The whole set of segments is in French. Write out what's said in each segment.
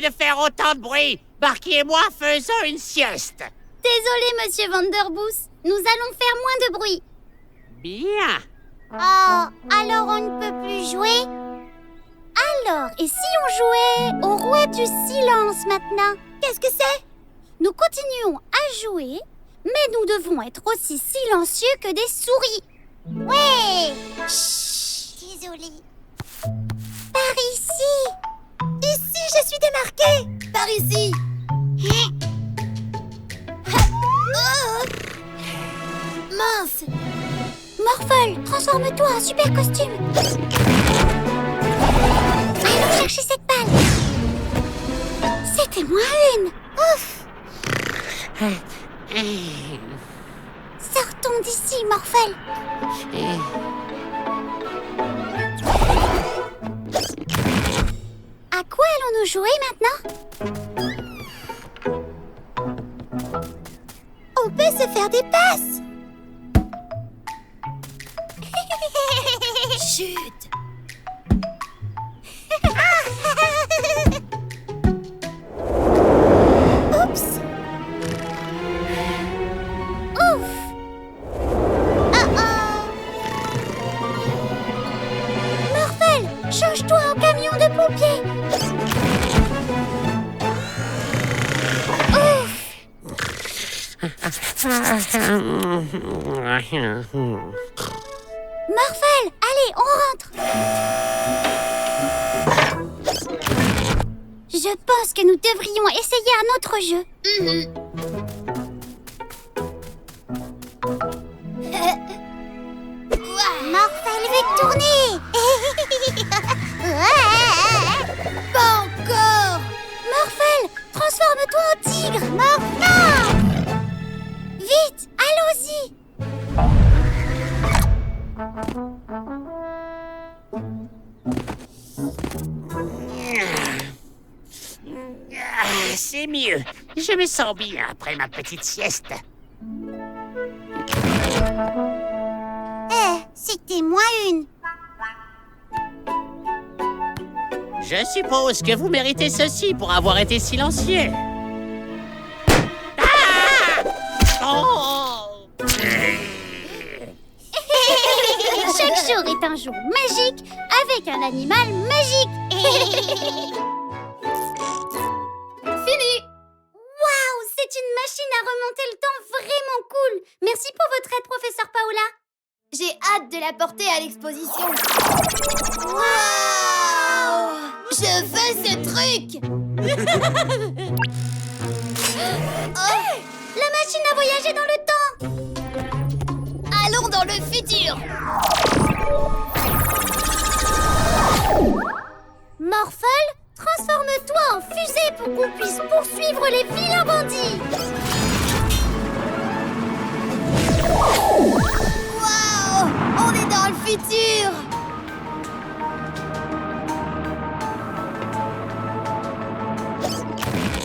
de faire autant de bruit. Barky et moi faisons une sieste. Désolé, monsieur Vanderboost. Nous allons faire moins de bruit. Bien. Oh, alors on ne peut plus jouer? Alors, et si on jouait au roi du silence maintenant? Qu'est-ce que c'est? Nous continuons à jouer, mais nous devons être aussi silencieux que des souris. Ouais! Chut, désolé. Par ici! Ici, je suis démarquée! Par ici! Oh! Mince! Morphol, transforme-toi en super costume! Allons chercher cette balle! C'était moins une! Ouf! Sortons d'ici, Morphol! À quoi allons-nous jouer maintenant? On peut se faire des passes! Chut! Oups! Ouf! Morphol, change-toi en camion de pompiers! Morphol, allez, on rentre! Je pense que nous devrions essayer un autre jeu. Morphol veut tourner! Pas encore! Morphol, transforme-toi en tigre! Morphol! Vite, allons-y! C'est mieux. Je me sens bien après ma petite sieste. C'était moins une. Je suppose que vous méritez ceci pour avoir été silencieux. Ah! Oh! Chaque jour est un jour magique avec un animal magique. Fini. Waouh, c'est une machine à remonter le temps vraiment cool. Merci pour votre aide, professeur Paola. J'ai hâte de la porter à l'exposition. Waouh! Je veux ce truc. Oh, la machine a voyagé dans le temps. Allons dans le futur. Morphol, transforme-toi en fusée pour qu'on puisse poursuivre les vilains bandits. Waouh! On est dans le futur.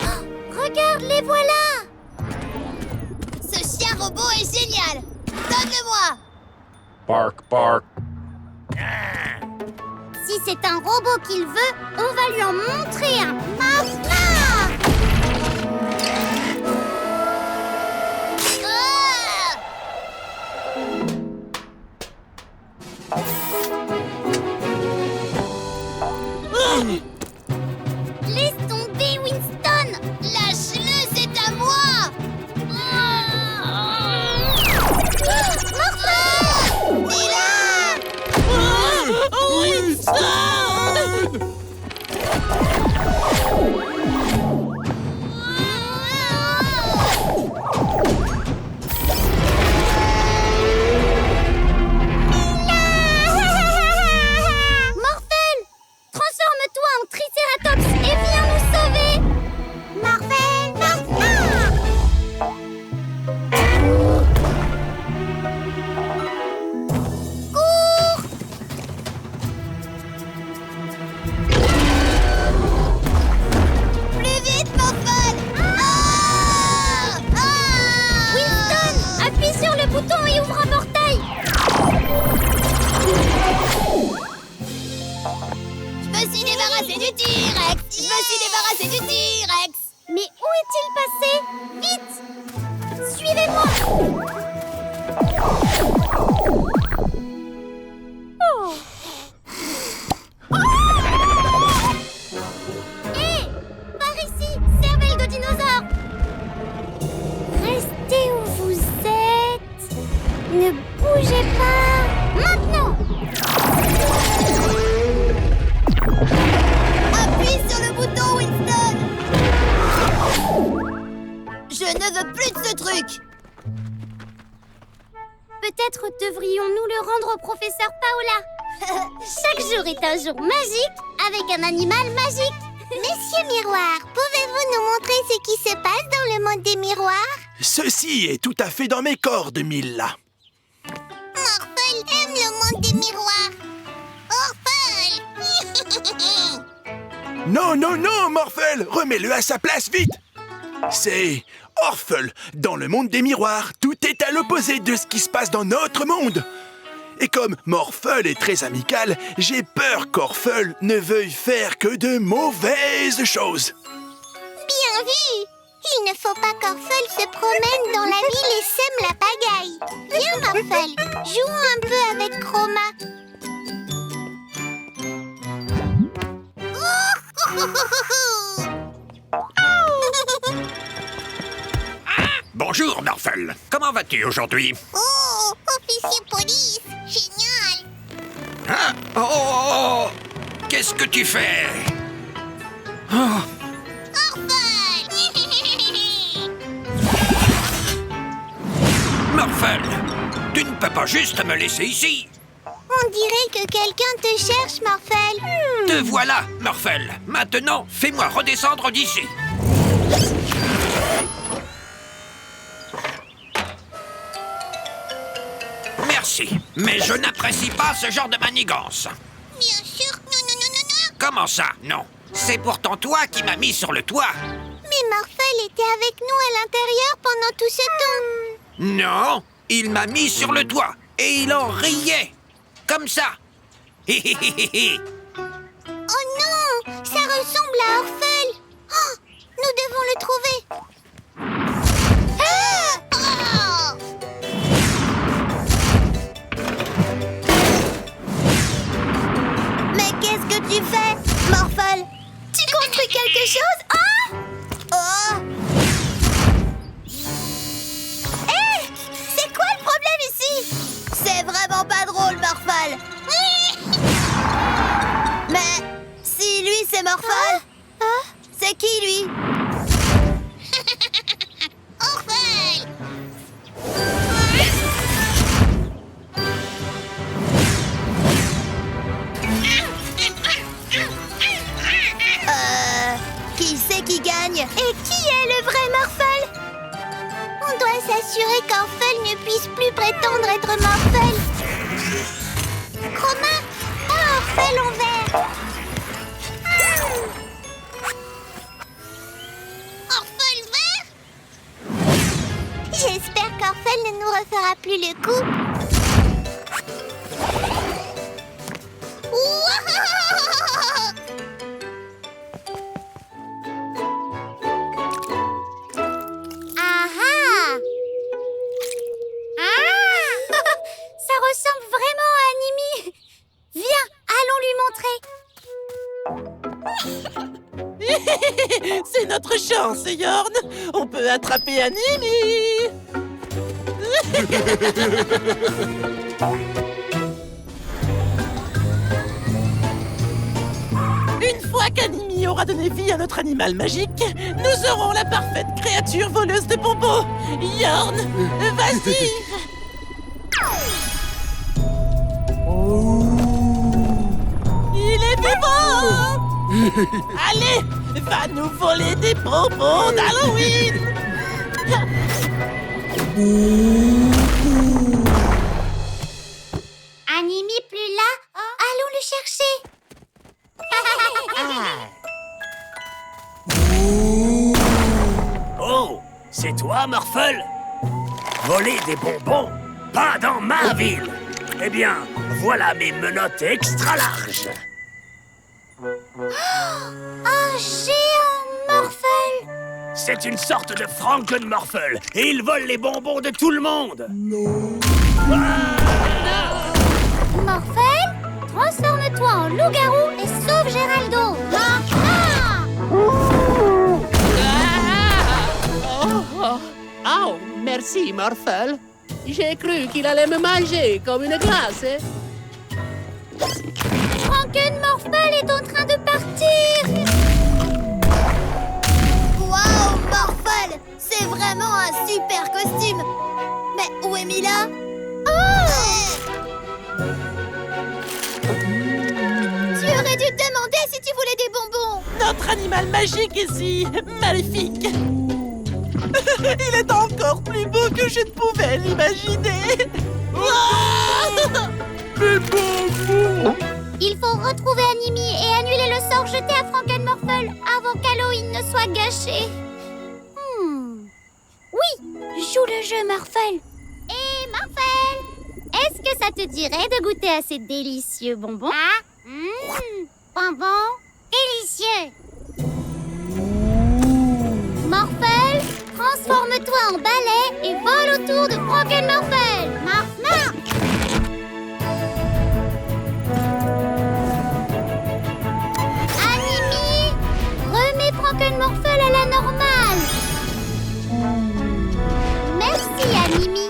Oh, regarde, les voilà. Ce chien robot est génial. Donne-le-moi. Bark, bark. Si c'est un robot qu'il veut, on va lui en montrer un maintenant. Laisse tomber, Winston. Lâche-le, c'est à moi. Morphol! Il est là. Morphol, transforme-toi en Triceratops et viens nous sauver. Morphol, Morphol! Cours! Plus vite, Morphol! Winston, appuie sur le bouton et ouvre un portail. Je me suis débarrassé du T-Rex. Je me suis débarrassé C'est du T-Rex. Mais où est-il passé? Vite! Suivez-moi! Oh! Hé! Par ici! Cervelle de dinosaure! Restez où vous êtes! Ne bougez pas! Maintenant! Appuie sur le bouton, Winston! Je ne veux plus de ce truc! Peut-être devrions-nous le rendre au professeur Paola. Chaque jour est un jour magique avec un animal magique. Monsieur Miroir, pouvez-vous nous montrer ce qui se passe dans le monde des miroirs? Ceci est tout à fait dans mes cordes, Milla. Morphel aime le monde des miroirs. Morphel! Non, non, non, Morphel, remets-le à sa place, vite. C'est Orphel. Dans le monde des miroirs, tout est à l'opposé de ce qui se passe dans notre monde. Et comme Morphel est très amical, j'ai peur qu'Orphel ne veuille faire que de mauvaises choses. Bien vu! Il ne faut pas qu'Orphel se promène dans la ville et sème la pagaille. Viens, Morphel, jouons un peu avec Chroma. Bonjour, Morphel. Comment vas-tu aujourd'hui? Oh, officier police, génial! Hein? Oh, oh, oh, oh. Qu'est-ce que tu fais? Oh. Morphel, tu ne peux pas juste me laisser ici. On dirait que quelqu'un te cherche, Morphel. Te voilà, Morphel. Maintenant, fais-moi redescendre d'ici. Merci, mais je n'apprécie pas ce genre de manigance. Bien sûr, non, non, non, non, non. Comment ça, non? C'est pourtant toi qui m'as mis sur le toit. Mais Morphel était avec nous à l'intérieur pendant tout ce temps. Non, il m'a mis sur le toit et il en riait. Comme ça. Hi, hi, hi, hi, hi. Oh non, ça ressemble à Orphel. Oh, nous devons le trouver. Ah! Oh! Mais qu'est-ce que tu fais, Morphel? Tu construis quelque chose? Oh! Oh! Hé! C'est quoi le problème ici? C'est vraiment pas drôle, Morphel. Mais si lui c'est Morphel, c'est qui lui? Orphel! Qui c'est qui gagne? Et qui est le vrai Morphel? On doit s'assurer qu'Orphel ne puisse plus prétendre être Morphel. Chroma, prends Orphel en vert. Orphel vert? J'espère qu'Orphel ne nous refera plus le coup. Ouah! Ah ah! Ah! Ça ressemble vraiment à Animi. Viens, allons lui montrer. C'est notre chance, Yorn. On peut attraper Animi. Une fois qu'Animi aura donné vie à notre animal magique, nous aurons la parfaite créature voleuse de bonbons. Yorn, vas-y. Il est vivant. Allez, va nous voler des bonbons d'Halloween. Animi plus là? Allons le chercher. Oh, c'est toi, Morphel? Voler des bonbons? Pas dans ma ville! Eh bien, voilà mes menottes extra larges. Un géant C'est une sorte de Frankenmorphle et il vole les bonbons de tout le monde. Morphel, transforme-toi en loup-garou et sauve Géraldo. Oh, merci, Morphle. J'ai cru qu'il allait me manger comme une glace. Frankenmorphle est en train de partir. Waouh, Morphle! C'est vraiment un super costume! Mais où est Mila? Tu aurais dû te demander si tu voulais des bonbons! Notre animal magique est si maléfique. Il est encore plus beau que je ne pouvais l'imaginer. Il faut retrouver Animi et annuler le sort jeté à Frankenmorphle avant qu'Halloween ne soit gâché. Oui, joue le jeu, Morphle. Et Morphle, est-ce que ça te dirait de goûter à ces délicieux bonbons? Bonbons délicieux. Morphle, transforme-toi en balai et vole autour de Frankenmorphle. Morphle. Animi, remets Frankenmorphle à la normale. Merci, Animi.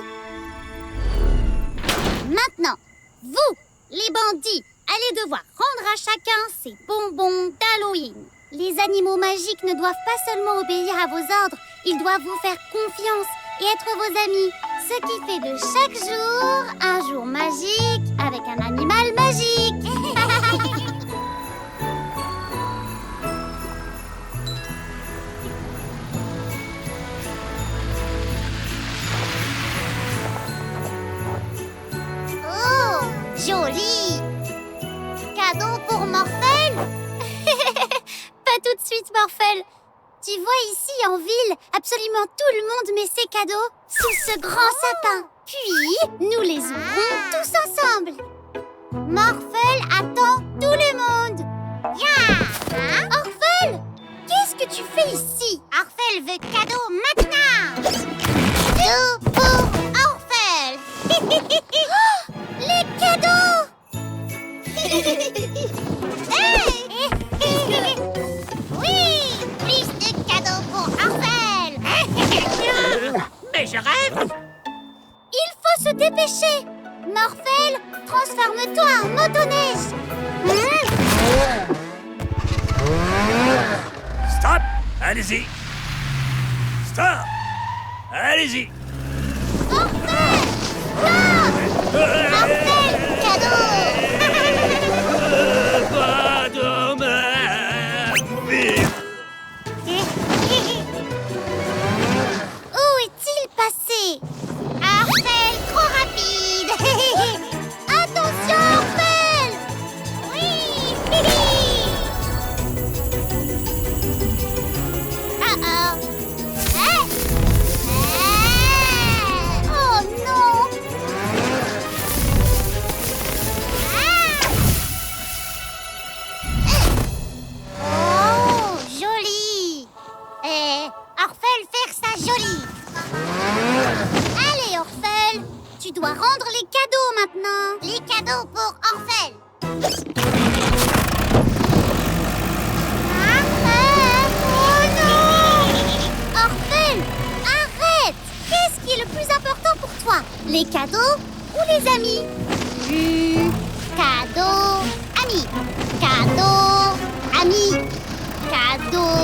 Maintenant, vous, les bandits, allez devoir rendre à chacun ses bonbons d'Halloween. Les animaux magiques ne doivent pas seulement obéir à vos ordres, ils doivent vous faire confiance et être vos amis. Ce qui fait de chaque jour un jour magique avec un animal magique. Oh, joli! Cadeau pour Morphle? Pas tout de suite, Morphle. Tu vois ici, en ville, absolument tout le monde met ses cadeaux sous ce grand sapin. Puis, nous les ouvrons tous ensemble. Morphle attend tout le monde. Hein? Orphle, qu'est-ce que tu fais ici? Orphle veut cadeau maintenant. Tout pour Orphle. Oh, les cadeaux. Hey! Oui, plus de cadeaux pour Orphle. Mais je rêve. Il faut se dépêcher. Morphle, transforme-toi en motoneige. Stop! Allez-y! Stop! Allez-y! Orphle, Orphle, cadeau. Pas de ma vie. Où est-il passé? Orphle, trop rapide. Attention, Orphle. Oui. Oh. Oh non. Oh, joli. Orphle, faire ça joli. Allez, Orphle, tu dois rendre les cadeaux maintenant. Les cadeaux pour Orphle. Oh non! Orphle, arrête! Qu'est-ce qui est le plus important pour toi? Les cadeaux ou les amis? Cadeaux, amis. Cadeaux, amis. Cadeaux,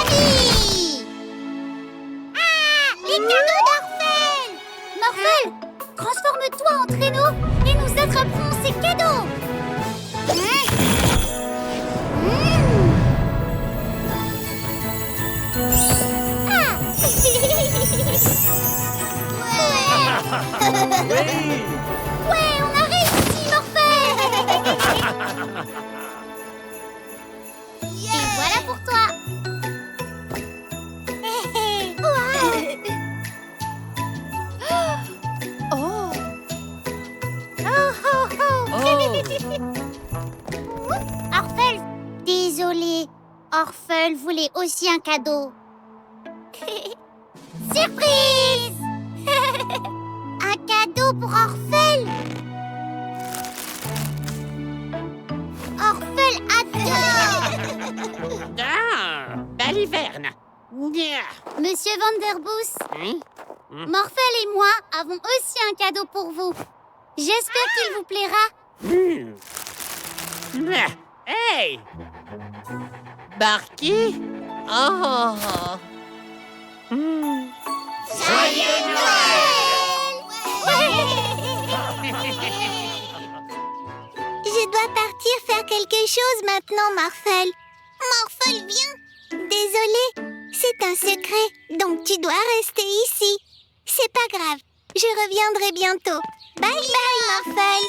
amis. Les cadeaux d'Orphle! Morphle, transforme-toi en traîneau et nous attraperons ces cadeaux. Ouais, on a réussi, Morphle. Et voilà pour toi. Oh! Orphle, désolé. Orphle voulait aussi un cadeau. Surprise! Un cadeau pour Orphel! Orphel adore! Ah, baliverne. Nya. Monsieur Vanderbus, Hein? Morphel et moi avons aussi un cadeau pour vous. J'espère qu'il vous plaira. Ah, hey! Barky? Oh! Joyeux Noël! Je dois partir faire quelque chose maintenant, Morphel. Morphel, viens. Désolée, c'est un secret, donc tu dois rester ici. C'est pas grave, je reviendrai bientôt. Bye bye, Morphel.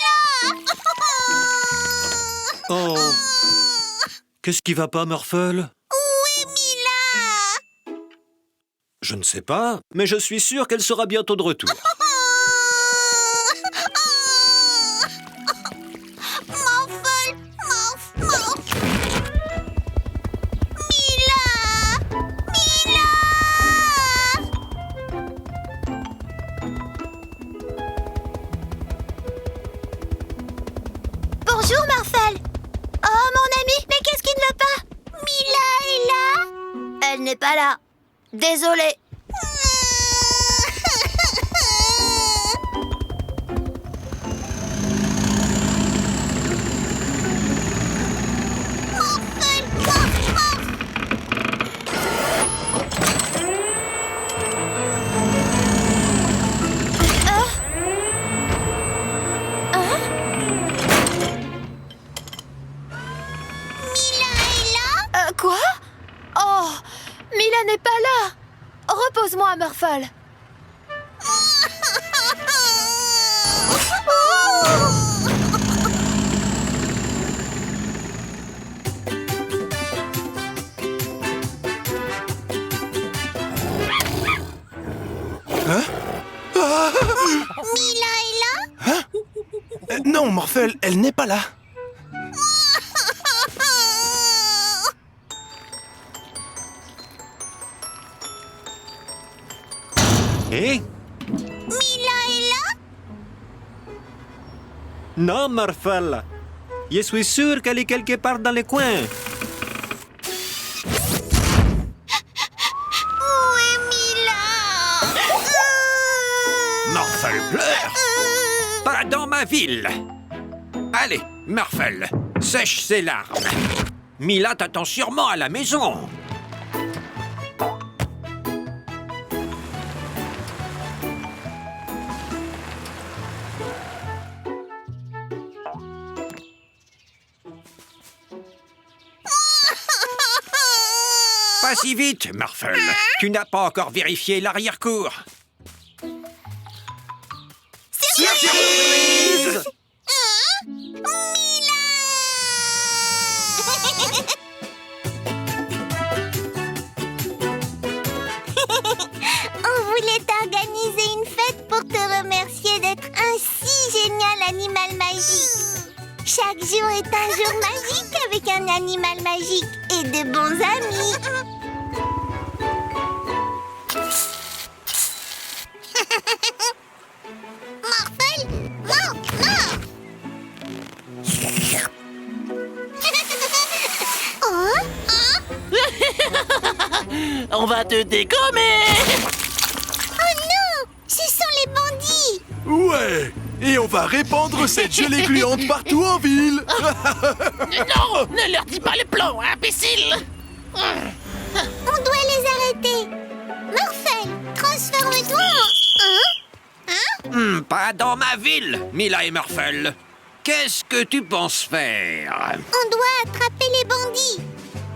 Oh. Qu'est-ce qui va pas, Morphel? Où est Mila? Je ne sais pas, mais je suis sûr qu'elle sera bientôt de retour. Morphel, Mila! Bonjour, Morphel. Oh, mon ami, mais qu'est-ce qui ne va pas? Mila est là? Elle n'est pas là. Désolée. Quoi? Oh, Mila n'est pas là. Repose-moi, Morphel. Mila est là? Non, Morphel, elle n'est pas là. Eh? Mila est là? Non, Morphel. Je suis sûr qu'elle est quelque part dans les coins. Où est Mila? Morphel pleure. Pas dans ma ville. Allez, Morphel, sèche ses larmes. Mila t'attend sûrement à la maison. Pas si vite, Morphel. Tu n'as pas encore vérifié l'arrière-cour. Surprise! On voulait organiser une fête pour te remercier d'être un si génial animal magique. Chaque jour est un jour magique avec un animal magique et de bons amis. Morphel, mort. On va te dégommer. Oh non, ce sont les bandits. Ouais. Et on va répandre cette gelée gluante partout en ville. Non, ne leur dis pas le plan, imbécile. On doit les arrêter. Morphel, transforme-toi en... Pas dans ma ville, Mila et Morphel. Qu'est-ce que tu penses faire? On doit attraper les bandits.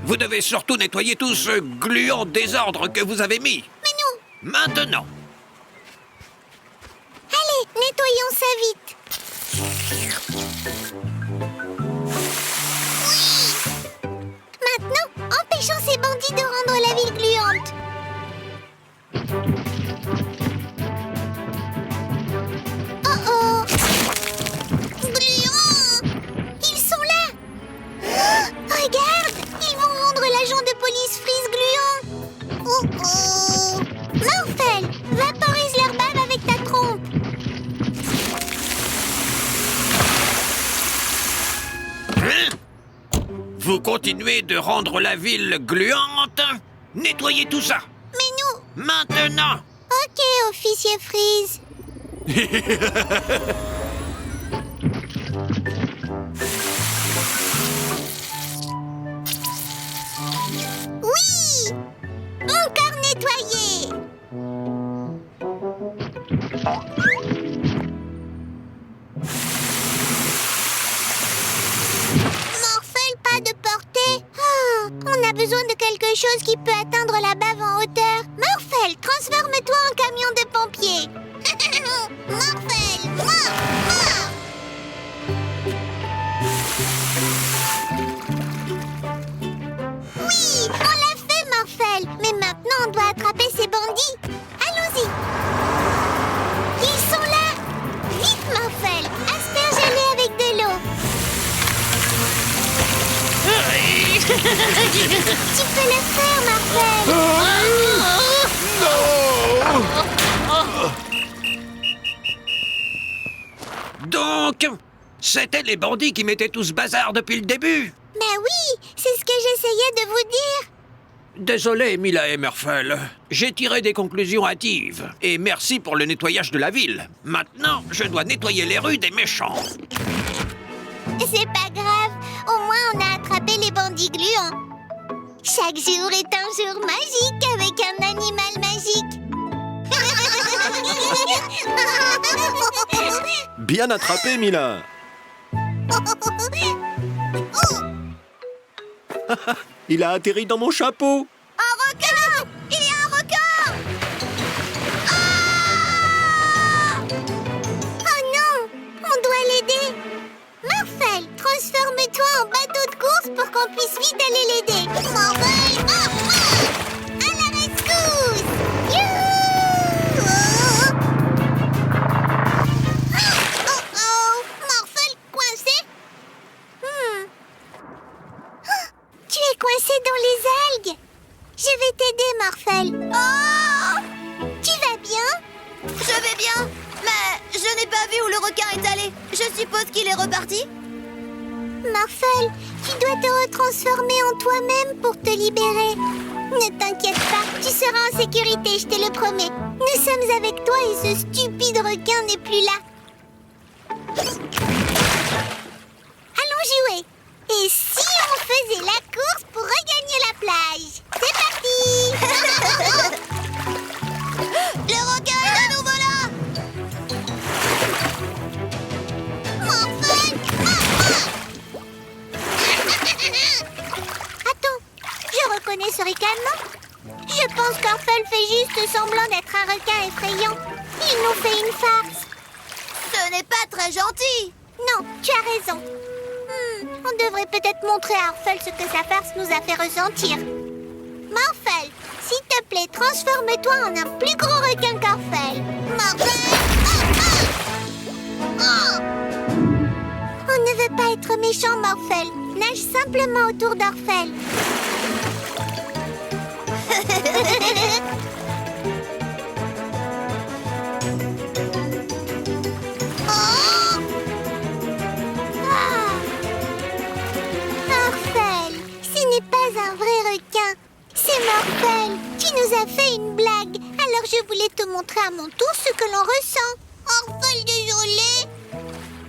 Vous devez surtout nettoyer tout ce gluant désordre que vous avez mis. Mais nous, Maintenant. allez, nettoyons ça vite. Oui. Maintenant, empêchons ces bandits de rendre la ville gluante. Oh. Gluant. Ils sont là. Regarde, ils vont rendre l'agent de police Freeze gluant. Oh. Vous continuez de rendre la ville gluante? Nettoyez tout ça. Mais nous... Maintenant. Ok, officier Freeze. Oui! Encore nettoyé! Morphel, pas de portée. Oh, on a besoin de quelque chose qui peut atteindre la bave en hauteur. Morphel, transforme-toi en camion de pompiers. Morphel, mort. Oui, on l'a fait, Morphel. Mais maintenant, on doit attraper ces bandits. Allons-y. Ils sont là. Vite, Morphel. Asperge-les avec de l'eau. Tu peux le faire, Morphel. Donc, c'était les bandits qui mettaient tout ce bazar depuis le début. Ben oui, c'est ce que j'essayais de vous dire. Désolé, Mila et Murphle. J'ai tiré des conclusions hâtives. Et merci pour le nettoyage de la ville. Maintenant, je dois nettoyer les rues des méchants. C'est pas grave, au moins on a attrapé les bandits gluants. Chaque jour est un jour magique avec un animal magique. Bien attrapé, Mila. Il a atterri dans mon chapeau. Un requin! Il y a un requin! Oh non! On doit l'aider! Morphel, transforme-toi en bateau de course pour qu'on puisse vite aller l'aider! Morphel! À la rescousse! Youhou! Oh! Morphel coincé? Tu es coincé dans les algues. Je vais t'aider, Morphel. Oh! Tu vas bien? Je vais bien, mais je n'ai pas vu où le requin est allé. Je suppose qu'il est reparti. Morphel, tu dois te retransformer en toi-même pour te libérer. Ne t'inquiète pas, tu seras en sécurité, je te le promets. Nous sommes avec toi et ce stupide requin n'est plus là. Allons jouer. Et si on faisait la course pour regagner la plage? C'est parti! Le requin est à nouveau là. Morphel! Attends, je reconnais ce ricanement. Je pense qu'Orphel fait juste semblant d'être un requin effrayant. Il nous fait une farce. Ce n'est pas très gentil. Non, tu as raison. On devrait peut-être montrer à Orphel ce que sa farce nous a fait ressentir. Morphel, s'il te plaît, transforme-toi en un plus gros requin qu'Orphel. Morphel! On ne veut pas être méchant, Morphel. Nage simplement autour d'Orphel. Morphel, ce n'est pas un vrai requin. C'est Morphel. Tu nous as fait une blague. Alors je voulais te montrer à mon tour ce que l'on ressent. Orphel, désolé.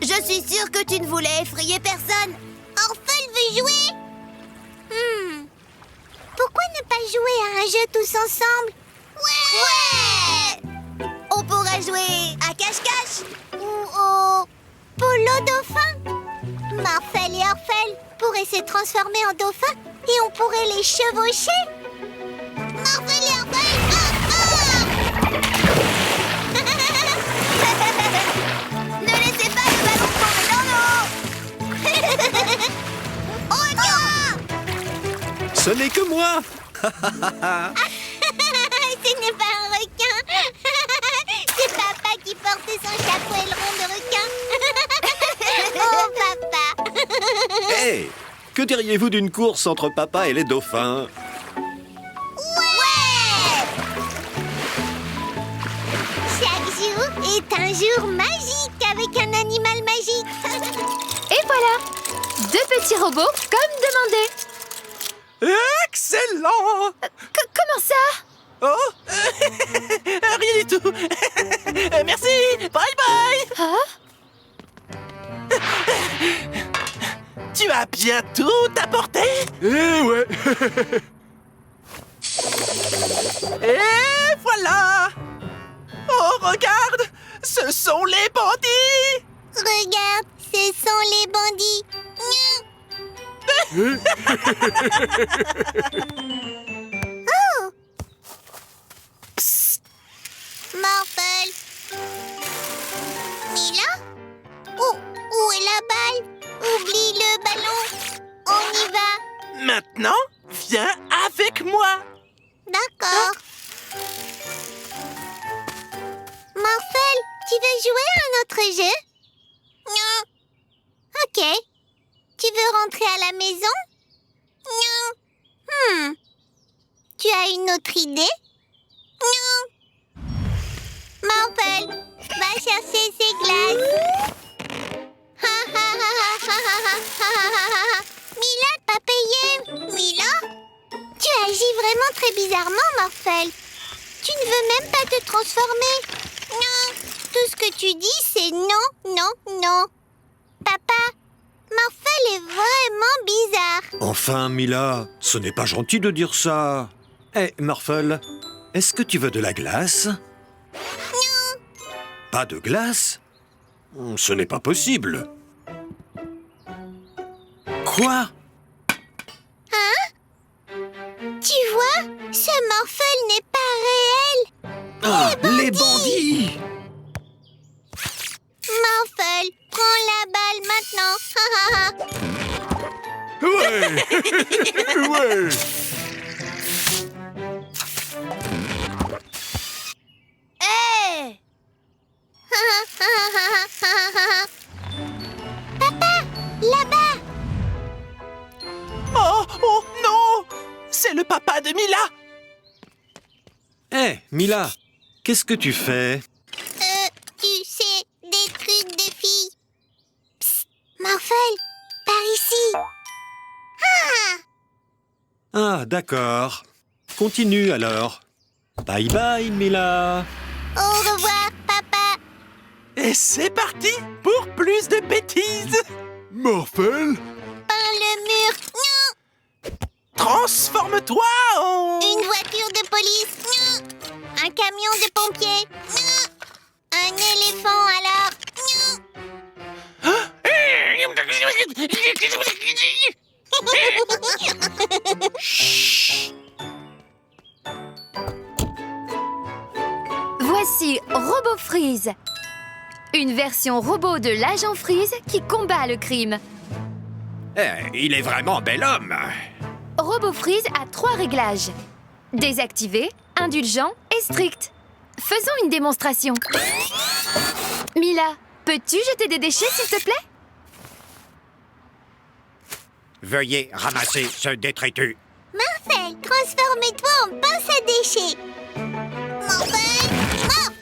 Je suis sûre que tu ne voulais effrayer personne. Orphel veut jouer. Pourquoi ne pas jouer à un jeu tous ensemble? Ouais! On pourrait jouer à cache-cache. Ou au polo dauphin? Morphel et Orphel pourraient se transformer en dauphins et on pourrait les chevaucher. Morphel et Orphel! Ne laissez pas le ballon tomber dans l'eau. Ce n'est que moi. Ce n'est pas un requin. C'est papa qui portait son chapeau aileron de requin. Oh, papa. Hé, que diriez-vous d'une course entre papa et les dauphins? Ouais! Chaque jour est un jour magique avec un animal magique. Et voilà! 2 petits robots comme demandé. Excellent! Comment ça? Oh rien du tout. Merci. Bye bye. Hein? Tu as bien tout apporté? Eh ouais. Et voilà! Oh, regarde! Ce sont les bandits! Regarde, ce sont les bandits. Oh! Psst. Morphle. Mila? Où est la balle? Oublie le ballon. On y va. Maintenant, viens avec moi! D'accord. Morphle, tu veux jouer à un autre jeu? Non. Ok. Tu veux rentrer à la maison? Non. Tu as une autre idée? Non. Morphle, va chercher ses glaces. Mila, pas payé. Mila? Tu agis vraiment très bizarrement, Morphle. Tu ne veux même pas te transformer. Non. Tout ce que tu dis, c'est non, non, non. Papa, Morphle est vraiment bizarre. Enfin, Mila, ce n'est pas gentil de dire ça. Hé, Morphle, est-ce que tu veux de la glace? Non. Pas de glace? Ce n'est pas possible. Quoi? Tu vois, ce Morphle n'est pas réel. Ah, les bandits! Morphle, prends la balle maintenant. Ouais. Ouais. Hey! Papa, là-bas. Oh non! C'est le papa de Mila! Hé, Mila, qu'est-ce que tu fais? Tu sais, des trucs de filles. Psst, Morphle, par ici. Ah, d'accord. Continue alors. Bye bye, Mila. Au revoir, papa. Et c'est parti pour plus de bêtises! Morphle? Peins le mur. Non. Transforme-toi en... Une voiture de police. Non. Un camion de pompiers. Non. Un éléphant alors. Non. Voici Robot Freeze. Une version robot de l'agent Freeze qui combat le crime. Il est vraiment bel homme. Robot Freeze a 3 réglages. Désactivé, indulgent et strict. Faisons une démonstration. Mila, peux-tu jeter des déchets, s'il te plaît? Veuillez ramasser ce détritus. Morphle, transforme-toi en pince à déchets. Morphle, morph.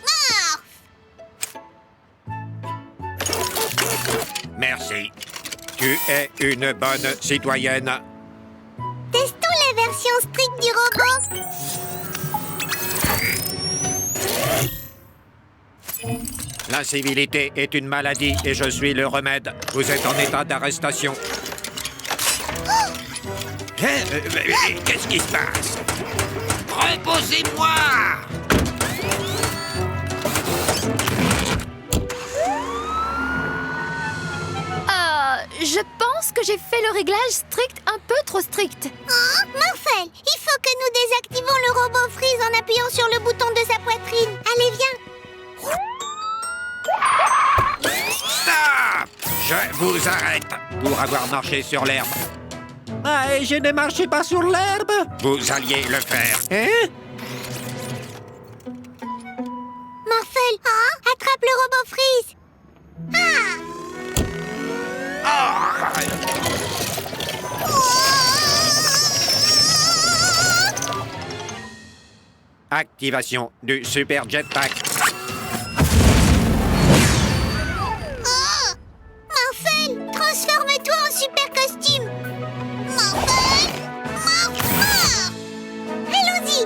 Merci. Tu es une bonne citoyenne. Testons la version stricte du robot. L'incivilité est une maladie et je suis le remède. Vous êtes en état d'arrestation. Qu'est-ce qui se passe? Reposez-moi! Je pense que j'ai fait le réglage strict un peu trop strict. Oh, Morphle, il faut que nous désactivons le robot Freeze en appuyant sur le bouton de sa poitrine. Allez, viens. Stop! Je vous arrête pour avoir marché sur l'herbe. Ah, et je ne marchais pas sur l'herbe. Vous alliez le faire. Hein? Morphle, attrape le robot Freeze. Activation du super jetpack. Morphle, Transforme-toi en super costume. Morphel, morph. Allons-y.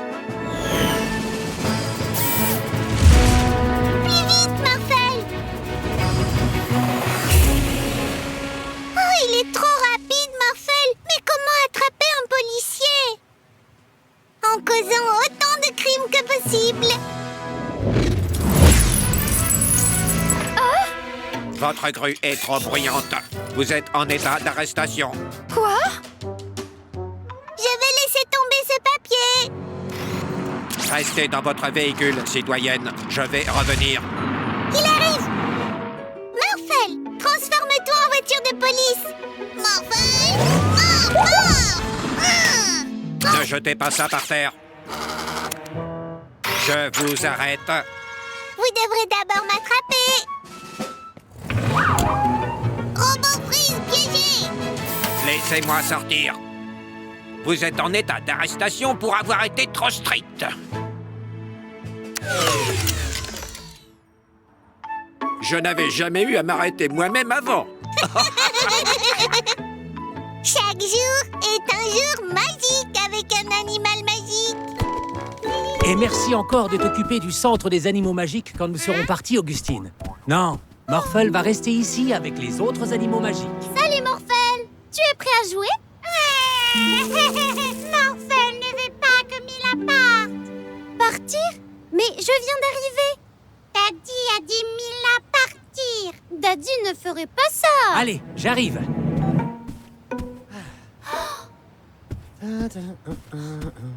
Plus vite, Morphel. Oh, il est trop rapide, Morphel. Mais comment attraper un policier? En causant autant de crimes que possible. Votre grue est trop bruyante. Vous êtes en état d'arrestation. Quoi? Je vais laisser tomber ce papier. Restez dans votre véhicule, citoyenne. Je vais revenir. Il arrive. Morphel, transforme-toi en voiture de police. Morphel, Ne jetez pas ça par terre. Je vous arrête. Vous devrez d'abord m'attraper. Robot Freeze piégé. Laissez-moi sortir. Vous êtes en état d'arrestation pour avoir été trop strict. Je n'avais jamais eu à m'arrêter moi-même avant. Chaque jour est un jour magique avec un animal magique. Et merci encore de t'occuper du centre des animaux magiques quand nous serons partis, Augustine. Non, Morphel va rester ici avec les autres animaux magiques. Salut Morphel. Tu es prêt à jouer? Morphel ne veut pas que Mila parte. Partir? Mais je viens d'arriver. Daddy a dit Mila partir. Daddy ne ferait pas ça. Allez, j'arrive.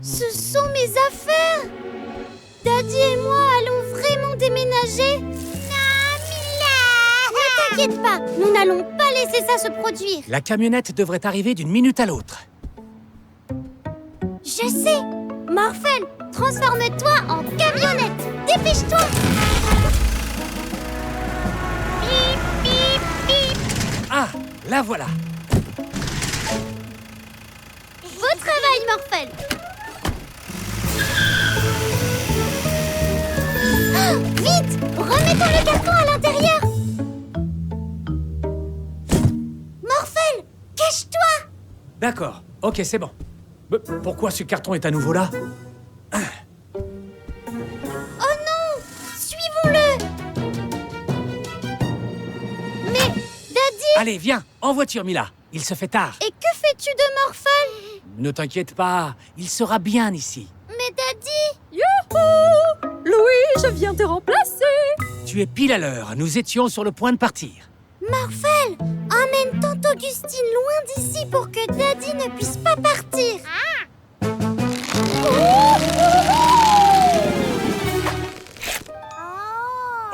Ce sont mes affaires. Daddy et moi allons vraiment déménager. Non, Mila. Ne t'inquiète pas, nous n'allons pas laisser ça se produire. La camionnette devrait arriver d'une minute à l'autre. Je sais. Morphel, transforme-toi en camionnette. Dépêche-toi. Bip, bip, bip. Ah, la voilà. Beau travail, Morphel. Ah, vite, remettons le carton à l'intérieur. Morphel, cache-toi. D'accord, ok, c'est bon. Pourquoi ce carton est à nouveau là? Oh non, suivons-le. Mais, Daddy... Allez, viens, en voiture, Mila. Il se fait tard. Et que fais-tu de Morphel? Ne t'inquiète pas, il sera bien ici. Mais Daddy... Youhou! Louis, je viens te remplacer. Tu es pile à l'heure, nous étions sur le point de partir. Morphel, emmène tante Augustine loin d'ici pour que Daddy ne puisse pas partir.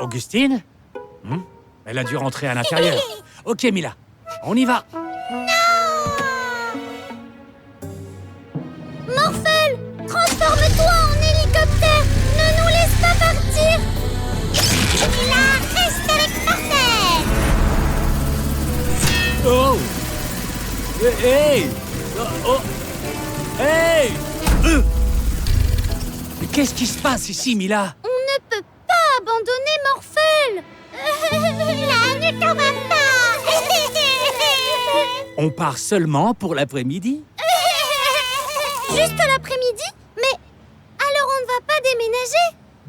Augustine? Elle a dû rentrer à l'intérieur. Ok, Mila, on y va. Morphel, transforme-toi en hélicoptère. Ne nous laisse pas partir. Mila, reste avec Morphel. Oh! Hey! Oh! Hey! Mais qu'est-ce qui se passe ici, Mila? On ne peut pas abandonner Morphel. Mila, ne t'en va pas. On part seulement pour l'après-midi? Juste l'après-midi? Mais alors on ne va pas déménager?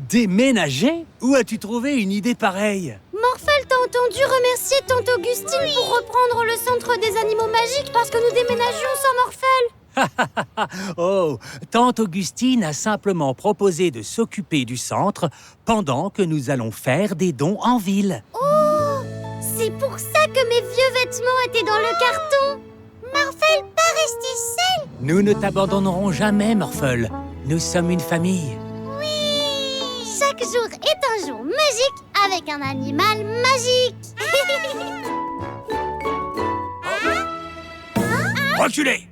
Déménager? Où as-tu trouvé une idée pareille? Morphel t'a entendu remercier tante Augustine pour reprendre le centre des animaux magiques parce que nous déménagions sans Morphel. Oh, tante Augustine a simplement proposé de s'occuper du centre pendant que nous allons faire des dons en ville. Oh, c'est pour ça que mes vieux vêtements étaient dans le carton. Morphel, pas rester seul. Nous ne t'abandonnerons jamais, Morphel. Nous sommes une famille. Oui. Chaque jour est un jour magique avec un animal magique. Reculez!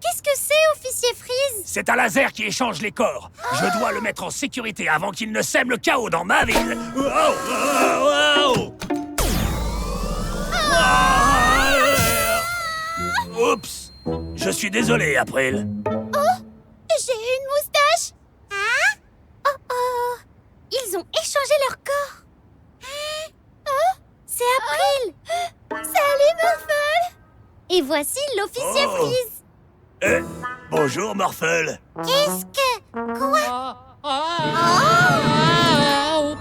Qu'est-ce que c'est, officier Freeze? C'est un laser qui échange les corps. Je dois le mettre en sécurité avant qu'il ne sème le chaos dans ma ville. Oups! Je suis désolé, April. Oh, j'ai une moustache. Hein? Oh oh, ils ont échangé leur corps. Oh, c'est April. Salut, Morphel. Et voici l'officier Freeze. Bonjour, Morphle. Qu'est-ce que... Quoi?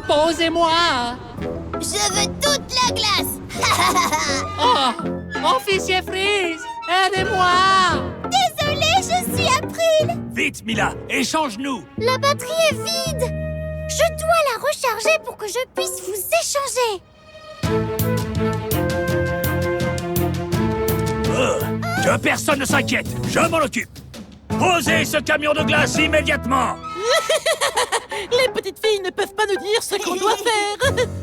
Posez-moi. Je veux toute la glace. Officier Freeze, aidez-moi. Désolée, je suis April. Vite, Mila, échange-nous. La batterie est vide. Je dois la recharger pour que je puisse vous échanger. Que personne ne s'inquiète, je m'en occupe. Posez ce camion de glace immédiatement. Les petites filles ne peuvent pas nous dire ce qu'on doit faire.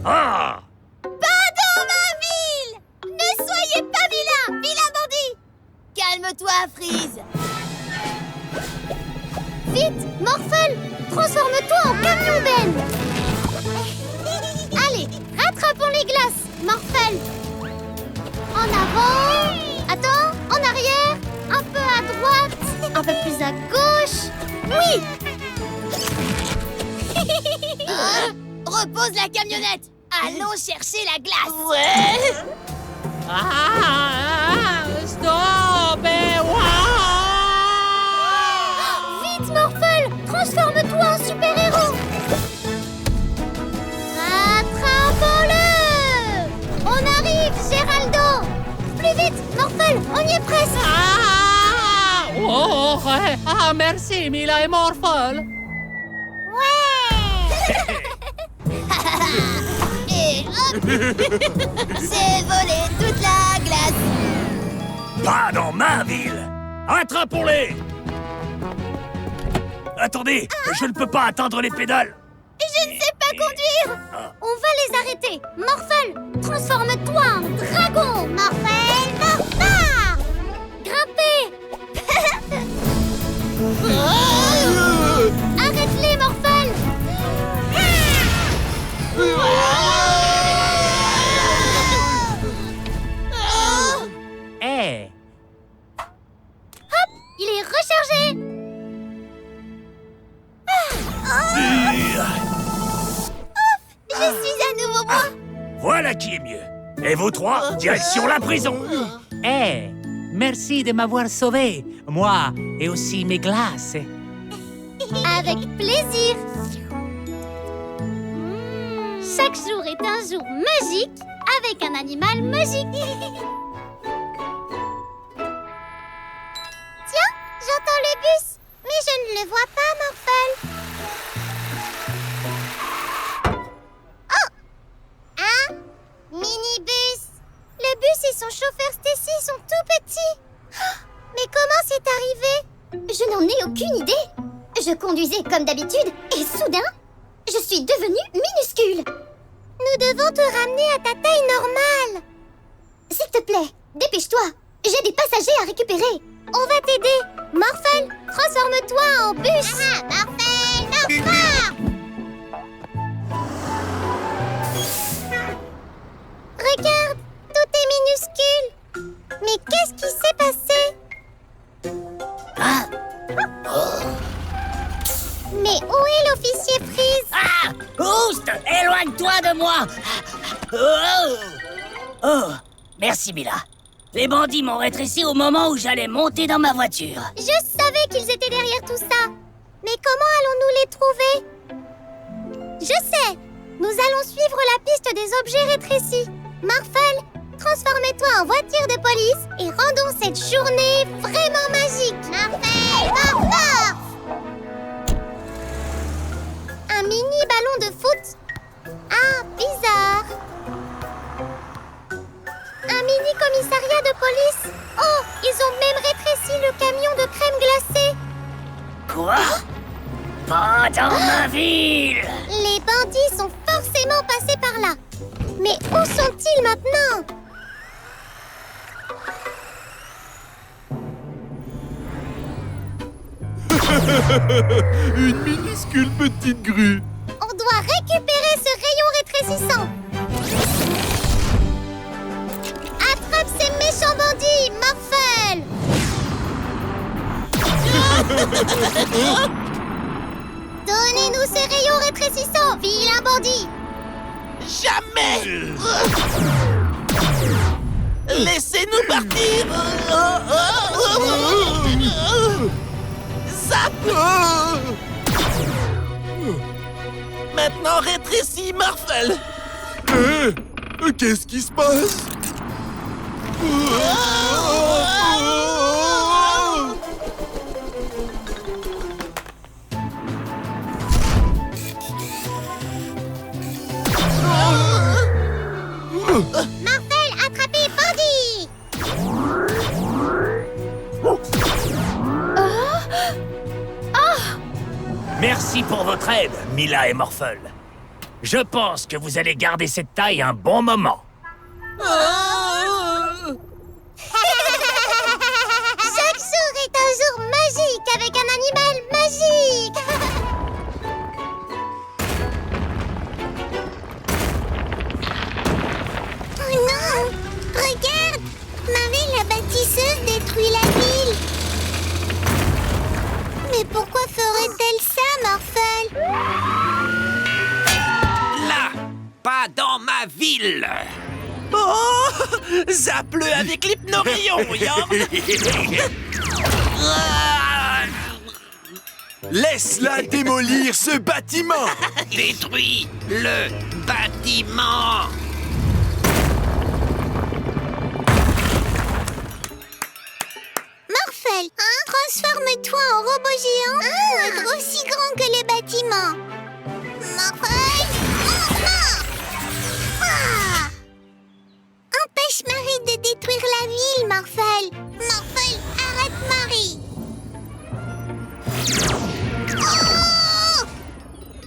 Ah! Pas dans ma ville. Ne soyez pas vilain, vilain bandit. Calme-toi, Freeze. Vite, Morphle, transforme-toi en camion Ben. Allez, rattrapons les glaces, Morphle. En avant. Attends, en arrière. Un peu à droite. Un peu plus à gauche. Oui. Repose la camionnette. Allons chercher la glace. Ouais. Stop. Vite, Morphle, transforme-toi en super-héros. Rattrapons-le. On arrive, Géraldo. Plus vite, Morphle, on y est presque. Merci, Mila et Morphle. Et hop. C'est volé toute la glace. Pas dans ma ville. Attrapons-les. Attendez, je ne peux pas atteindre les pédales. Je ne sais pas conduire. On va les arrêter. Morphle, transforme-toi en dragon. Morphle, Morphle. Grimpez. Arrête-les, Morphle. Hé, Hop, il est rechargé. Je suis à nouveau moi. Voilà qui est mieux. Et vous trois, direction la prison. hé, merci de m'avoir sauvé, moi et aussi mes glaces. Avec plaisir. Chaque jour est un jour magique avec un animal magique. Tiens, j'entends le bus, mais je ne le vois pas, Morphle. Oh, un minibus. Le bus et son chauffeur Stacy sont tout petits. Mais comment c'est arrivé? Je n'en ai aucune idée. Je conduisais comme d'habitude et soudain, je suis devenue minuscule. Nous devons te ramener à ta taille normale. S'il te plaît, dépêche-toi. J'ai des passagers à récupérer. On va t'aider. Morphle, transforme-toi en bus. Morphle, Morphle. Regarde, tout est minuscule. Mais qu'est-ce qui s'est passé? Mais où est l'officier Freeze? Ah! Oust! Éloigne-toi de moi! Oh! Merci, Mila. Les bandits m'ont rétréci au moment où j'allais monter dans ma voiture. Je savais qu'ils étaient derrière tout ça. Mais comment allons-nous les trouver? Je sais! Nous allons suivre la piste des objets rétrécis. Morphle, transformez-toi en voiture de police et rendons cette journée vraiment magique. Morphle, Morphle! Un mini ballon de foot. Ah, bizarre. Un mini commissariat de police. Oh, ils ont même rétréci le camion de crème glacée. Quoi? Pas dans ma ville! Les bandits sont forcément passés par là. Mais où sont-ils maintenant? Une minuscule petite grue. On doit récupérer ce rayon rétrécissant. Attrape ces méchants bandits, Morphle. Donnez-nous ces rayons rétrécissants, vilain bandit. Jamais. Laissez-nous partir. Zap. Maintenant rétrécis, Morphle. Qu'est-ce qui se passe? Morphel, attrapez Bandit! Merci pour votre aide, Mila et Morphle. Je pense que vous allez garder cette taille un bon moment. Chaque jour est un jour magique avec un animal magique! Oh non! Regarde! Marie la bâtisseuse détruit la ville! Mais pourquoi ferait-elle ça, Morphle? Là, pas dans ma ville. Oh! Zappe-le avec l'hypnorayon, Yorn. Laisse-la démolir ce bâtiment! Détruis le bâtiment. Morphle, transforme-toi en robot géant pour être aussi grand que les bâtiments. Morphle, empêche Marie de détruire la ville, Morphle. Morphle, arrête Marie.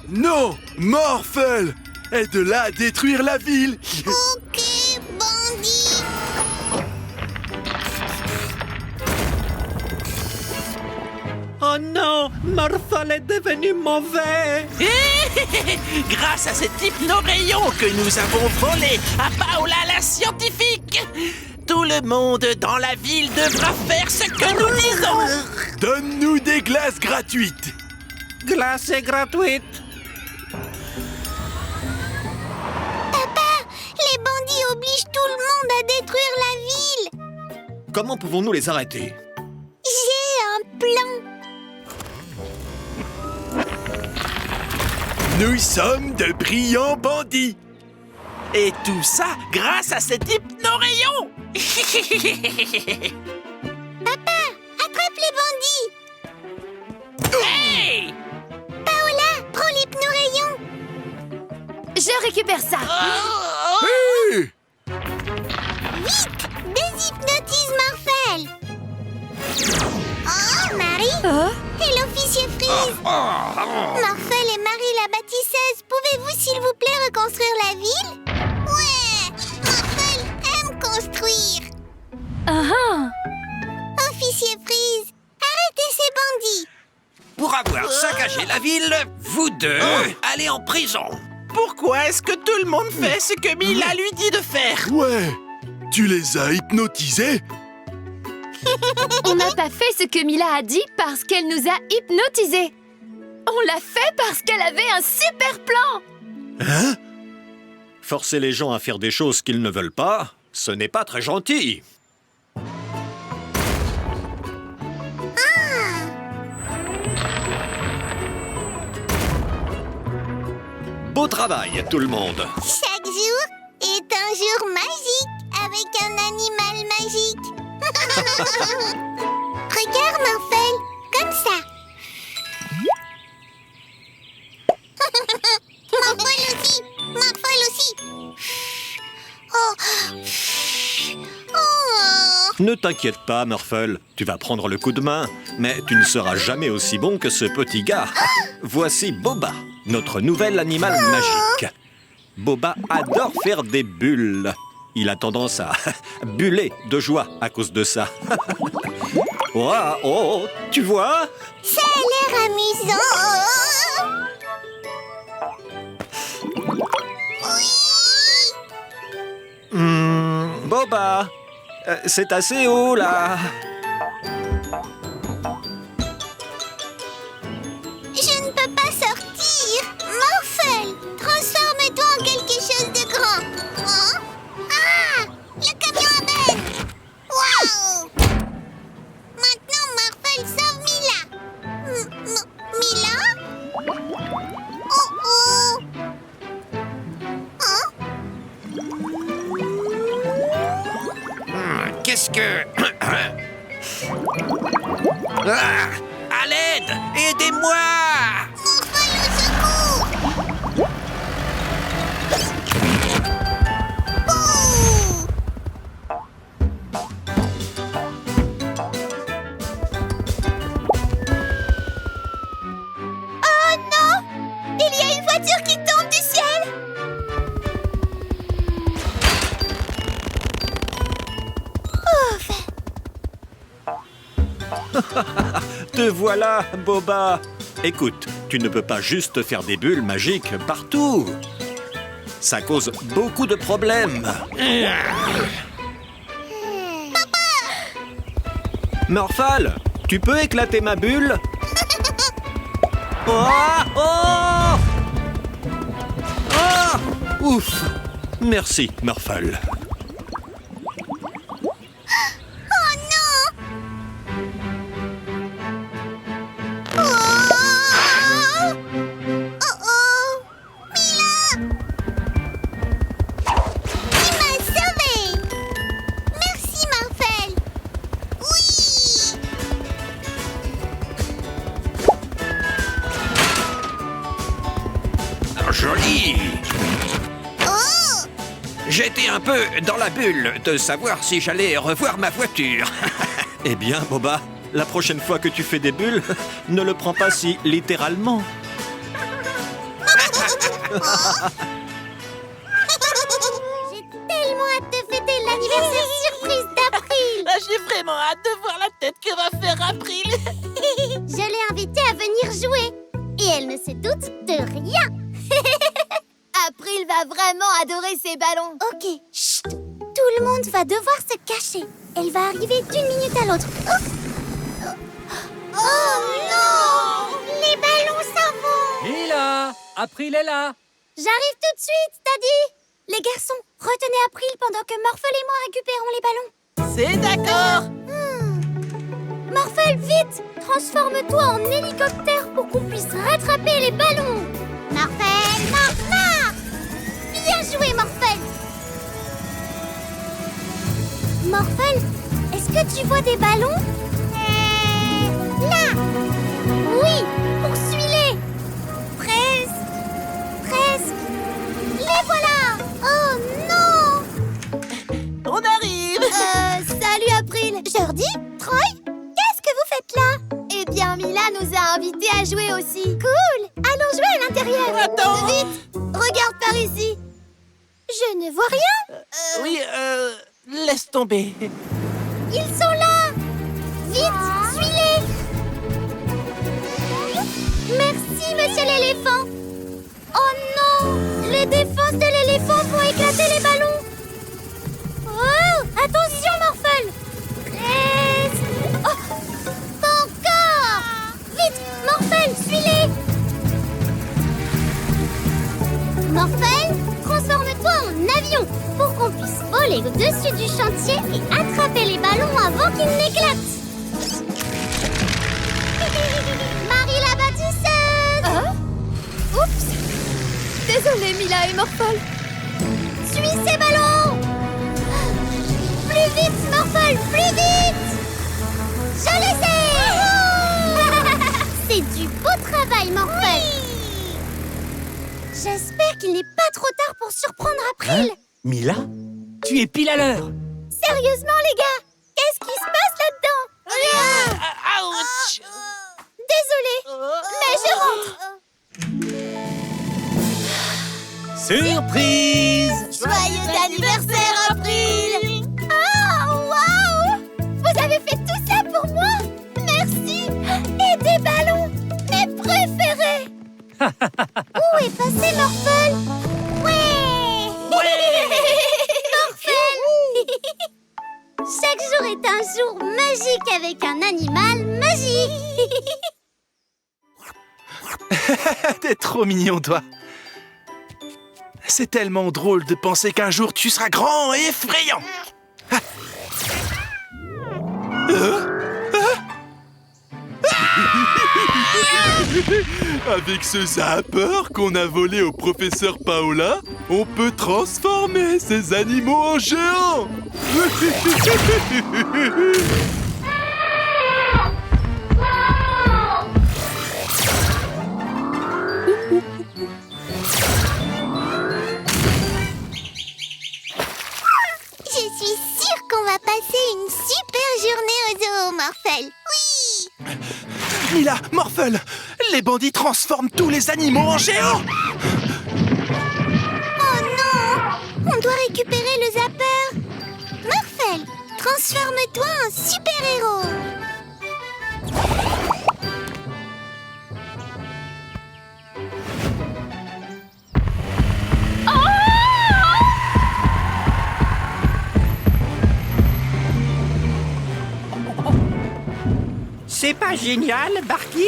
Non! Morphle! Aide-la à détruire la ville! Ok, bandit. Oh non, Morphle est devenu mauvais. Grâce à cet hypnorayon que nous avons volé à Paola la scientifique, tout le monde dans la ville devra faire ce que nous disons. Donne-nous des glaces gratuites! Glace est gratuite. Papa, les bandits obligent tout le monde à détruire la ville. Comment pouvons-nous les arrêter? J'ai un plan. Nous sommes de brillants bandits! Et tout ça grâce à cet hypnorayon. Papa, attrape les bandits. Hey! Paola, prends l'hypnorayon. Je récupère ça. Hey! Vite, déshypnotise Morphle. Oh, Marie et l'officier Freeze. Morphle et Marie la bâtisseuse, pouvez-vous s'il vous plaît reconstruire la ville? Ouais, Morphle aime construire. Officier Freeze, arrêtez ces bandits. Pour avoir saccagé la ville, vous deux allez en prison. Pourquoi est-ce que tout le monde fait ce que Mila lui dit de faire? Ouais! Tu les as hypnotisés? On n'a pas fait ce que Mila a dit parce qu'elle nous a hypnotisés. On l'a fait parce qu'elle avait un super plan. Hein? Forcer les gens à faire des choses qu'ils ne veulent pas, ce n'est pas très gentil. Beau travail, tout le monde. Chaque jour est un jour magique avec un animal magique. Regarde, Morphle, comme ça. Morphle aussi, Morphle aussi. Oh. Oh. Ne t'inquiète pas, Morphle. Tu vas prendre le coup de main, mais tu ne seras jamais aussi bon que ce petit gars. Voici Boba, notre nouvel animal magique. Boba adore faire des bulles. Il a tendance à buller de joie à cause de ça. Ouah, oh, tu vois? Ça a l'air amusant. Boba, c'est assez haut là. Je ne peux pas sortir. Morphle, transforme-toi en quelque chose de grand. Hein? Ah, le camion à benne. Ah, à l'aide! Aidez-moi! Oh non! Il y a une voiture qui tombe du ciel! Te voilà, Boba. Écoute, tu ne peux pas juste faire des bulles magiques partout. Ça cause beaucoup de problèmes. Morphal, tu peux éclater ma bulle? Oh, oh, oh, ouf. Merci, Morphal. Joli! J'étais un peu dans la bulle de savoir si j'allais revoir ma voiture. Eh bien, Boba, la prochaine fois que tu fais des bulles, ne le prends pas si littéralement. J'ai tellement hâte de fêter l'anniversaire surprise d'April. J'ai vraiment hâte de voir la tête que va faire April. Je l'ai invitée à venir jouer. Et elle ne se doute de rien. April va vraiment adorer ses ballons. Ok, chut. Tout le monde va devoir se cacher. Elle va arriver d'une minute à l'autre. Oh non! Les ballons s'en vont. Mila, April est là. J'arrive tout de suite, Daddy. Les garçons, retenez April pendant que Morphel et moi récupérons les ballons. C'est d'accord. Morphel, vite! Transforme-toi en hélicoptère pour qu'on puisse rattraper les ballons. Morphel, Morph! Bien joué, Morphel! Morphel, est-ce que tu vois des ballons? Là! Oui, poursuis-les! Presque! Les voilà! Oh non! On arrive. Salut April. Jordi? Troy? Qu'est-ce que vous faites là? Eh bien, Mila nous a invités à jouer aussi. Cool! Allons jouer à l'intérieur! Attends. Vite, regarde par ici. Je ne vois rien! Oui, laisse tomber. Ils sont là! Vite, suis-les! Merci, monsieur l'éléphant! Oh non! Les défenses de l'éléphant vont éclater les ballons! Oh! Attention, Morphel! Presque! Oh! Pas encore! Vite, Morphel, suis-les! Morphel, transforme-toi en avion pour qu'on puisse voler au-dessus du chantier et attraper les ballons avant qu'ils n'éclatent. Marie la bâtisseuse! Oups! Désolée, Mila et Morphol. Suis ces ballons! Plus vite, Morphol, plus vite! Je les ai! C'est du beau travail, Morphol! J'espère qu'il n'est pas trop tard pour surprendre April. Hein? Mila, tu es pile à l'heure. Sérieusement, les gars, qu'est-ce qui se passe là-dedans? Ouch. Désolée, mais je rentre. Surprise! Joyeux anniversaire April. Oh, waouh! Vous avez fait tout ça pour moi? Merci! Et des ballons, mes préférés! Où est passé Morphel? Ouais! Morphel! Chaque jour est un jour magique avec un animal magique! T'es trop mignon, toi. C'est tellement drôle de penser qu'un jour tu seras grand et effrayant. Avec ce zapper qu'on a volé au professeur Paola, on peut transformer ces animaux en géants. Je suis sûre qu'on va passer une super journée au zoo, Morphel. Oui! Mila, Morphel, les bandits transforment tous les animaux en géants. Oh non! On doit récupérer le zapper. Morphel, transforme-toi en super-héros. C'est pas génial, Barky?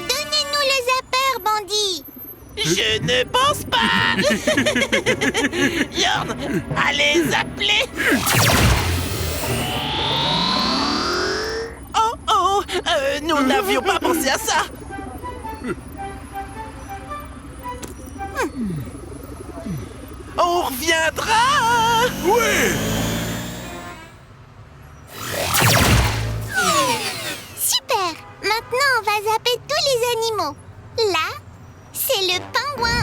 Donnez-nous le zapper, bandit. Je ne pense pas. Yorn, allez appeler. Oh, nous n'avions pas pensé à ça. On reviendra. Oui. Super. Maintenant, on va zapper tous les animaux. Là, c'est le pingouin.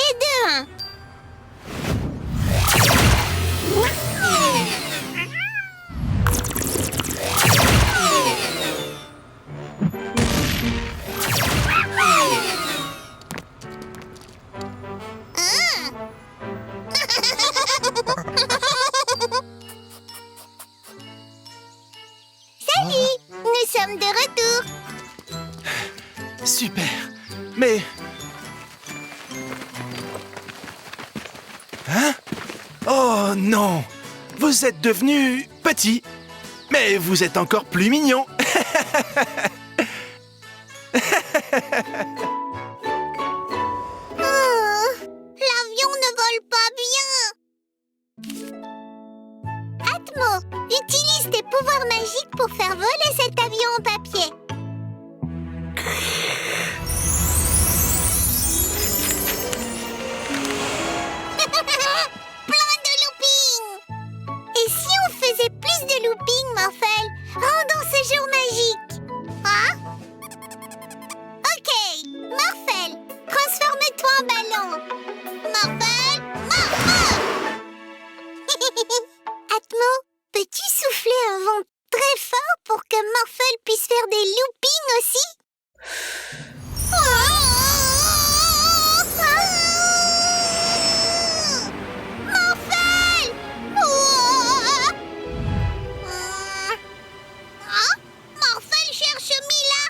Et de un. Salut, nous sommes de retour. Super. Mais... Hein? Oh non! Vous êtes devenu petit. Mais vous êtes encore plus mignon. Oh, l'avion ne vole pas bien. Atmo, utilise tes pouvoirs magiques pour faire voler cet avion en papier. Plein de looping. Et si on faisait plus de looping, Morphel, rendons ce jour magique. Hein? Ok, Morphel, transforme-toi en ballon. Morphel, Morphel. Atmo, peux-tu souffler un vent très fort pour que Morphel puisse faire des loopings aussi? Morphel! Morphel cherche Mila!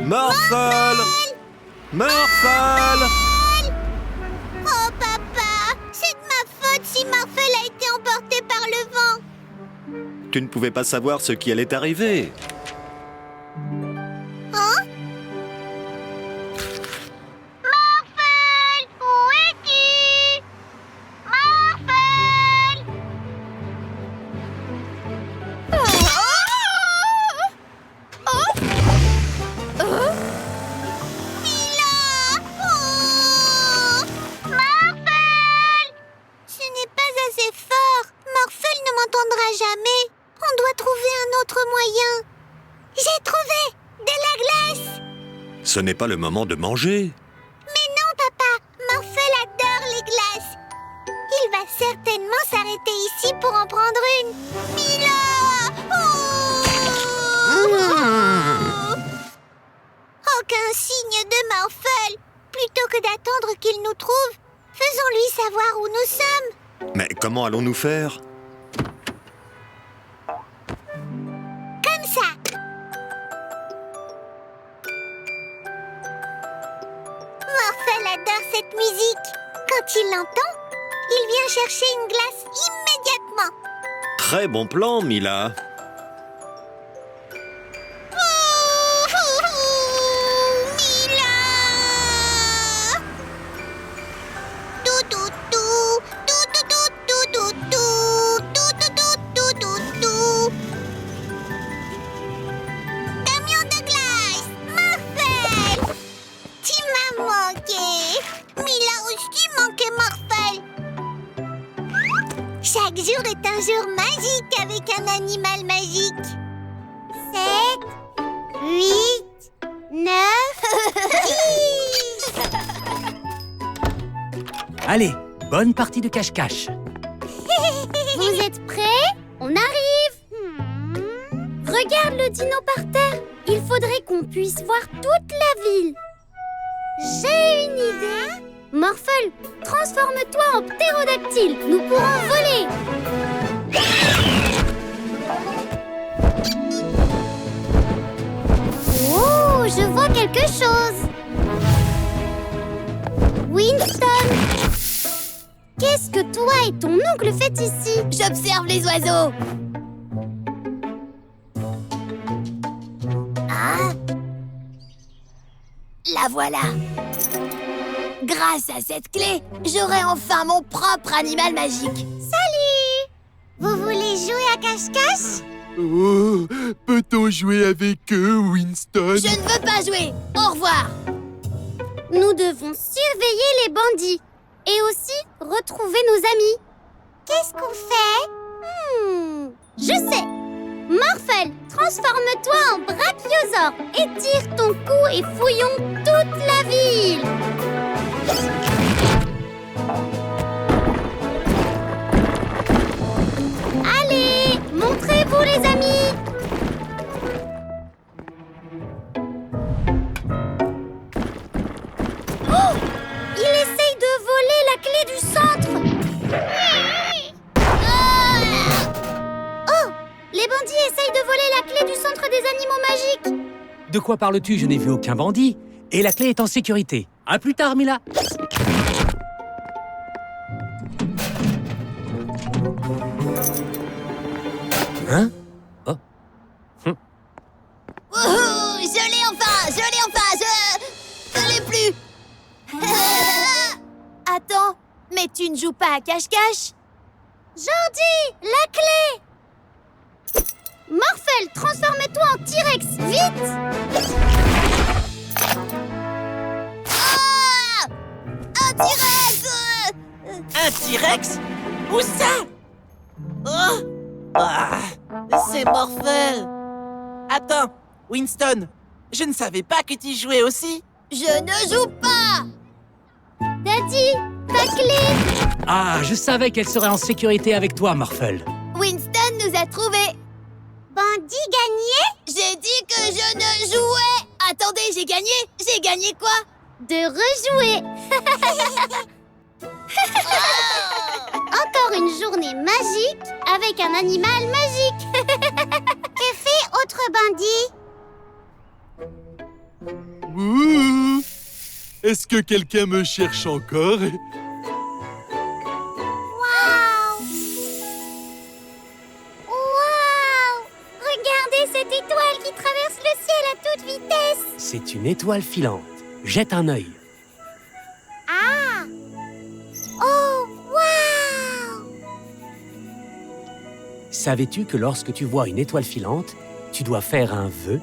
Morphel! Morphel! Oh papa, c'est de ma faute si Morphel a été emporté par le vent. Tu ne pouvais pas savoir ce qui allait arriver. Hein? Morphel, où es-tu? Morphel! Mila! Oh! Morphel! Ce n'est pas assez fort. Morphel ne m'entendra jamais. On doit trouver un autre moyen. J'ai trouvé! De la glace! Ce n'est pas le moment de manger. Mais non, papa! Morphel adore les glaces! Il va certainement s'arrêter ici pour en prendre une. Mila! Aucun signe de Morphel! Plutôt que d'attendre qu'il nous trouve, faisons-lui savoir où nous sommes. Mais comment allons-nous faire? Comme adore cette musique. Quand il l'entend, il vient chercher une glace immédiatement. Très bon plan, Mila. Mila! Tout, tout, tout, tout, tout, tout, tout, tout, tout, tout, tout, tout. Camion de glace, Morphel! Tu m'as manqué. Mila aussi manquait Morphel. Chaque jour est un jour magique avec un animal magique. 7, 8, 9, 10. Allez, bonne partie de cache-cache. Vous êtes prêts? On arrive. Regarde le dino par terre. Il faudrait qu'on puisse voir toute la ville. J'ai une idée. Morphel, transforme-toi en ptérodactyle. Nous pourrons voler. Oh, je vois quelque chose. Winston, qu'est-ce que toi et ton oncle faites ici? J'observe les oiseaux. Ah, La voilà. Grâce à cette clé, j'aurai enfin mon propre animal magique. Salut! Vous voulez jouer à cache-cache? Oh, peut-on jouer avec eux, Winston? Je ne veux pas jouer. Au revoir. nous devons surveiller les bandits et aussi retrouver nos amis. Qu'est-ce qu'on fait? Je sais. Morphel, transforme-toi en brachiosaure, étire ton cou et fouillons toute la ville. Allez, montrez-vous les amis. Oh, il essaye de voler la clé du centre. Oh, les bandits essayent de voler la clé du centre des animaux magiques. De quoi parles-tu? Je n'ai vu aucun bandit. Et la clé est en sécurité. À plus tard, Mila. Hein? Oh. Wouhou! Je l'ai enfin! Je l'ai plus! Attends, mais tu ne joues pas à cache-cache? Jordi, la clé! Morphel, transforme-toi en T-Rex, vite! Ah! Un T-Rex! Un T-Rex? Où ça? Oh! Ah, c'est Morphel! Attends, Winston, je ne savais pas que tu jouais aussi. Je ne joue pas! Daddy, ta clé! Ah, je savais qu'elle serait en sécurité avec toi, Morphel. Winston nous a trouvés. Bandit gagné? J'ai dit que je ne jouais. Attendez, j'ai gagné? J'ai gagné quoi? De rejouer! Encore une journée magique avec un animal magique! Que fait autre bandit? Ouh! Est-ce que quelqu'un me cherche encore? Waouh! Waouh! Regardez cette étoile qui traverse le ciel à toute vitesse! C'est une étoile filante. Jette un œil. Ah! Oh, waouh! Savais-tu que lorsque tu vois une étoile filante, tu dois faire un vœu?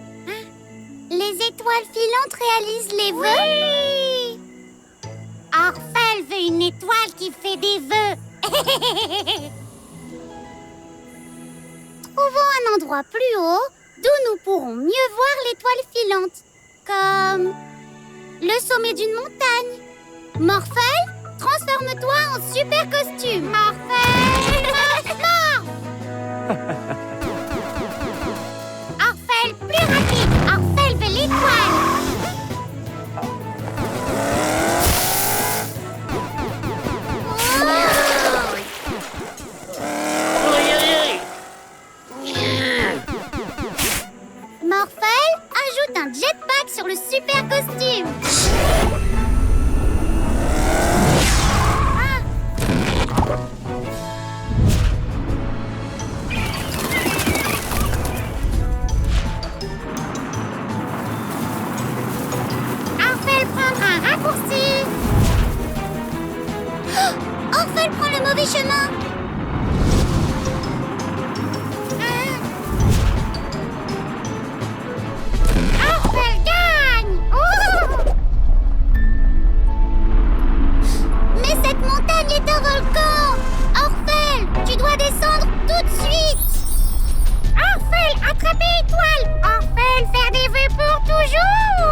Les étoiles filantes réalisent les vœux? Oui! Orphel veut une étoile qui fait des vœux. Trouvons un endroit plus haut d'où nous pourrons mieux voir l'étoile filante. Comme le sommet d'une montagne. Morphel, transforme-toi en super costume. Morphel! Orphel, plus rapide! Orphel veut l'étoile! Morphel, ajoute un jetpack sur le super costume. mauvais chemin. Orphel gagne. Mais cette montagne est un volcan. Orphel, tu dois descendre tout de suite. Orphel, attraper étoile. Orphel, faire des vœux pour toujours.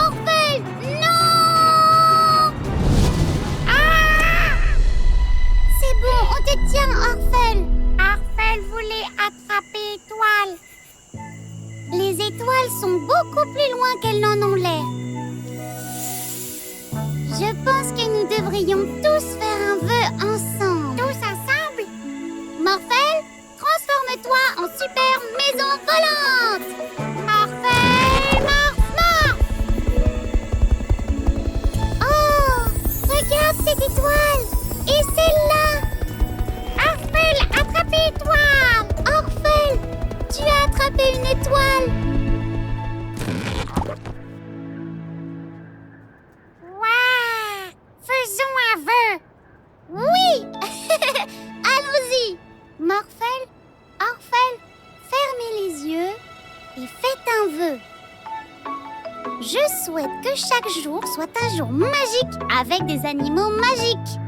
Orphel, non. C'est bon, on te tient, Orphel. Orphel voulait attraper étoile. Les étoiles sont beaucoup plus loin qu'elles n'en ont l'air. Je pense que nous devrions tous faire un vœu ensemble. Tous ensemble? Morphel, transforme-toi en super maison volante. Morphel, morph. Oh, regarde cette étoile. Et celle-là. Orphel, attrape étoile. Orphel, tu as attrapé une étoile. Waouh! Faisons un vœu. Oui. Allons-y. Morphel, Orphel, fermez les yeux et faites un vœu. Je souhaite que chaque jour soit un jour magique avec des animaux magiques.